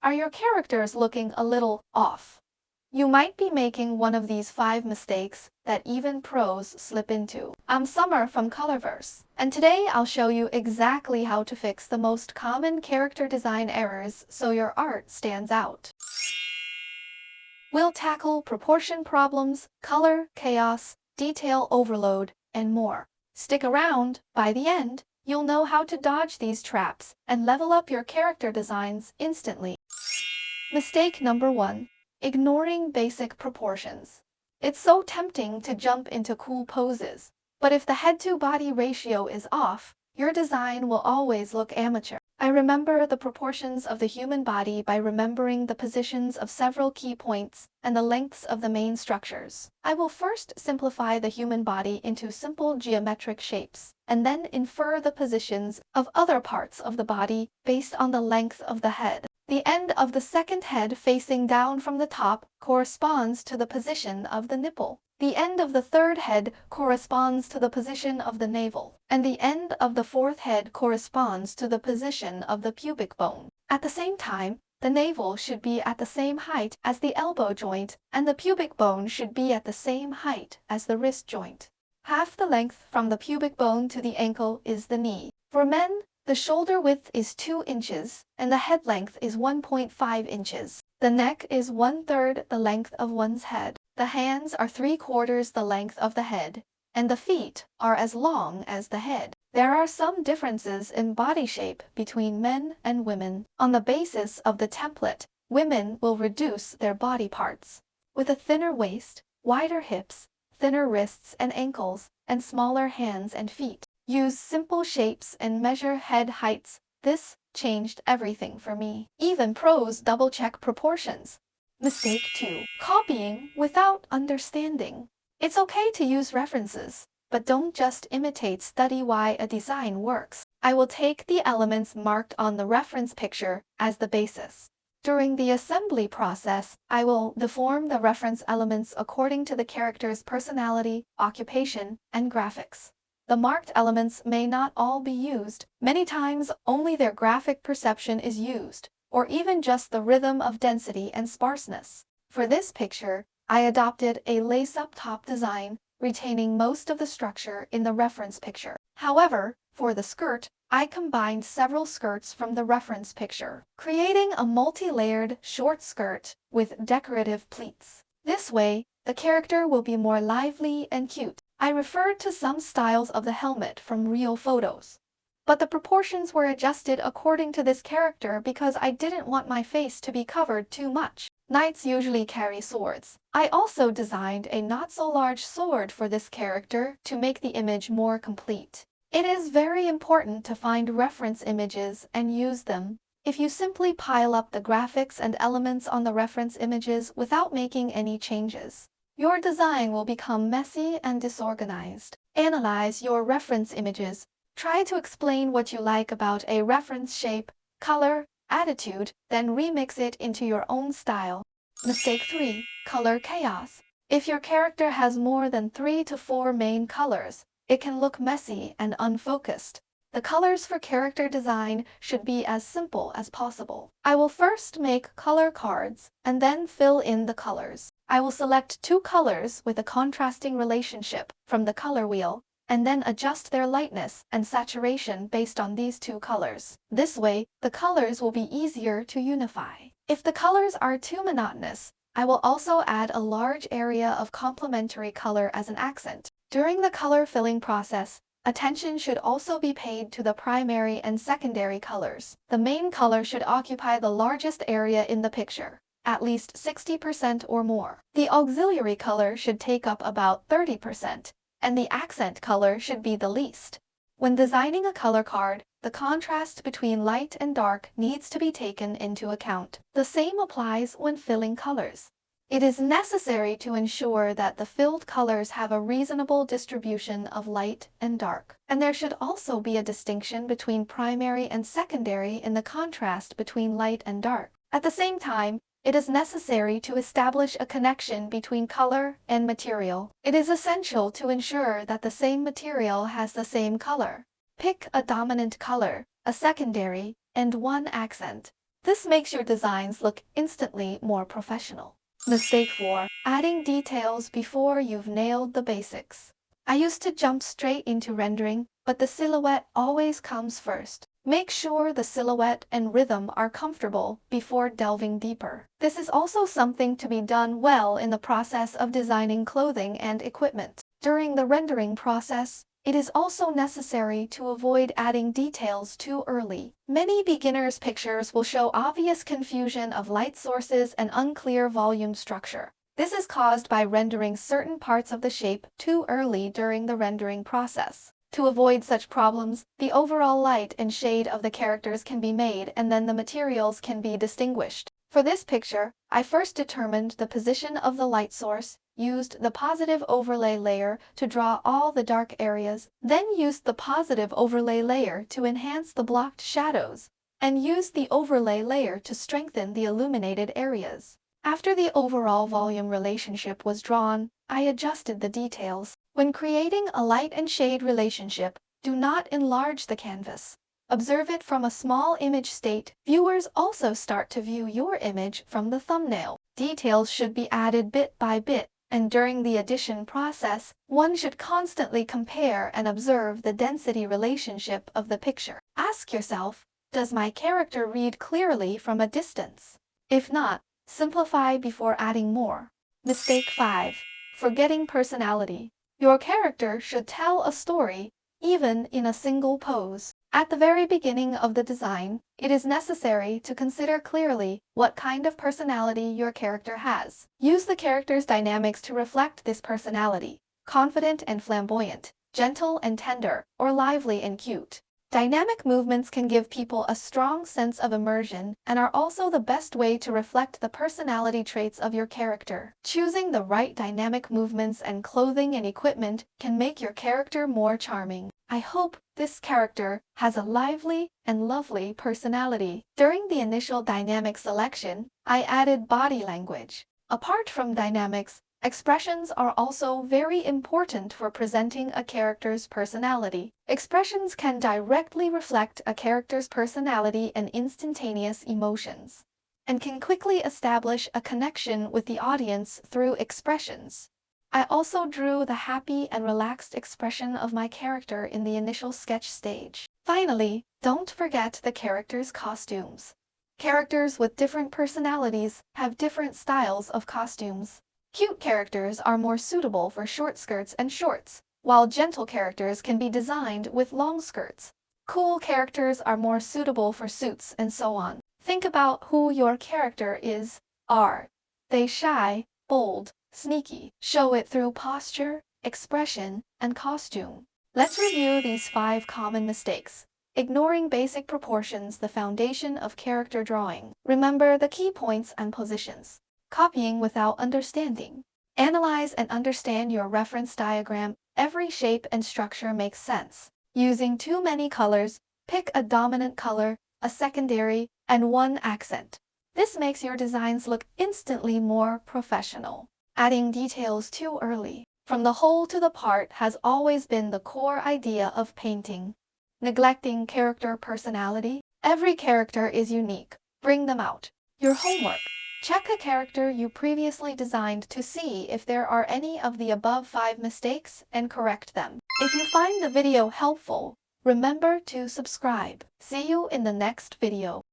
Are your characters looking a little off? You might be making one of these 5 mistakes that even pros slip into. I'm Summer from Colorverse, and today I'll show you exactly how to fix the most common character design errors so your art stands out. We'll tackle proportion problems, color chaos, detail overload, and more. Stick around. By the end, you'll know how to dodge these traps and level up your character designs instantly. Mistake number 1. Ignoring basic proportions. It's so tempting to jump into cool poses, but if the head-to-body ratio is off, your design will always look amateur. I remember the proportions of the human body by remembering the positions of several key points and the lengths of the main structures. I will first simplify the human body into simple geometric shapes, and then infer the positions of other parts of the body based on the length of the head. The end of the second head facing down from the top corresponds to the position of the nipple. The end of the third head corresponds to the position of the navel, and the end of the fourth head corresponds to the position of the pubic bone. At the same time, the navel should be at the same height as the elbow joint, and the pubic bone should be at the same height as the wrist joint. Half the length from the pubic bone to the ankle is the knee. For men, the shoulder width is 2 inches, and the head length is 1.5 inches. The neck is 1/3 the length of one's head. The hands are 3/4 the length of the head, and the feet are as long as the head. There are some differences in body shape between men and women. On the basis of the template, women will reduce their body parts with a thinner waist, wider hips, thinner wrists and ankles, and smaller hands and feet. Use simple shapes and measure head heights. This changed everything for me. Even pros double-check proportions. Mistake 2. Copying without understanding. It's okay to use references, but don't just imitate. Study why a design works. I will take the elements marked on the reference picture as the basis. During the assembly process, I will deform the reference elements according to the character's personality, occupation, and graphics. The marked elements may not all be used. Many times, only their graphic perception is used, or even just the rhythm of density and sparseness. For this picture, I adopted a lace-up top design, retaining most of the structure in the reference picture. However, for the skirt, I combined several skirts from the reference picture, creating a multi-layered short skirt with decorative pleats. This way, the character will be more lively and cute. I referred to some styles of the helmet from real photos, but the proportions were adjusted according to this character because I didn't want my face to be covered too much. Knights usually carry swords. I also designed a not-so-large sword for this character to make the image more complete. It is very important to find reference images and use them. If you simply pile up the graphics and elements on the reference images without making any changes, your design will become messy and disorganized. Analyze your reference images. Try to explain what you like about a reference shape, color, attitude, then remix it into your own style. Mistake 3. Color chaos. If your character has more than 3 to 4 main colors, it can look messy and unfocused. The colors for character design should be as simple as possible. I will first make color cards and then fill in the colors. I will select 2 colors with a contrasting relationship from the color wheel, and then adjust their lightness and saturation based on these 2 colors. This way, the colors will be easier to unify. If the colors are too monotonous, I will also add a large area of complementary color as an accent. During the color filling process, attention should also be paid to the primary and secondary colors. The main color should occupy the largest area in the picture, at least 60% or more. The auxiliary color should take up about 30%, and the accent color should be the least. When designing a color card, the contrast between light and dark needs to be taken into account. The same applies when filling colors. It is necessary to ensure that the filled colors have a reasonable distribution of light and dark. And there should also be a distinction between primary and secondary in the contrast between light and dark. At the same time, it is necessary to establish a connection between color and material. It is essential to ensure that the same material has the same color. Pick a dominant color, a secondary, and one accent. This makes your designs look instantly more professional. Mistake 4. Adding details before you've nailed the basics. I used to jump straight into rendering, but the silhouette always comes first. Make sure the silhouette and rhythm are comfortable before delving deeper. This is also something to be done well in the process of designing clothing and equipment. During the rendering process, it is also necessary to avoid adding details too early. Many beginners' pictures will show obvious confusion of light sources and unclear volume structure. This is caused by rendering certain parts of the shape too early during the rendering process. To avoid such problems, the overall light and shade of the characters can be made and then the materials can be distinguished. For this picture, I first determined the position of the light source, used the positive overlay layer to draw all the dark areas, then used the positive overlay layer to enhance the blocked shadows, and used the overlay layer to strengthen the illuminated areas. After the overall volume relationship was drawn, I adjusted the details. When creating a light and shade relationship, do not enlarge the canvas. Observe it from a small image state. Viewers also start to view your image from the thumbnail. Details should be added bit by bit, and during the addition process, one should constantly compare and observe the density relationship of the picture. Ask yourself, does my character read clearly from a distance? If not, simplify before adding more. Mistake 5. Forgetting personality. Your character should tell a story, even in a single pose. At the very beginning of the design, it is necessary to consider clearly what kind of personality your character has. Use the character's dynamics to reflect this personality: confident and flamboyant, gentle and tender, or lively and cute. Dynamic movements can give people a strong sense of immersion and are also the best way to reflect the personality traits of your character. Choosing the right dynamic movements and clothing and equipment can make your character more charming. I hope this character has a lively and lovely personality. During the initial dynamic selection, I added body language. Apart from dynamics, expressions are also very important for presenting a character's personality. Expressions can directly reflect a character's personality and instantaneous emotions, and can quickly establish a connection with the audience through expressions. I also drew the happy and relaxed expression of my character in the initial sketch stage. Finally, don't forget the character's costumes. Characters with different personalities have different styles of costumes. Cute characters are more suitable for short skirts and shorts, while gentle characters can be designed with long skirts. Cool characters are more suitable for suits, and so on. Think about who your character is. Are they shy, bold, sneaky? Show it through posture, expression, and costume. Let's review these 5 common mistakes. Ignoring basic proportions, the foundation of character drawing. Remember the key points and positions. Copying without understanding. Analyze and understand your reference diagram. Every shape and structure makes sense. Using too many colors, pick a dominant color, a secondary, and one accent. This makes your designs look instantly more professional. Adding details too early. From the whole to the part has always been the core idea of painting. Neglecting character personality. Every character is unique. Bring them out. Your homework. Check a character you previously designed to see if there are any of the above 5 mistakes and correct them. If you find the video helpful, remember to subscribe. See you in the next video.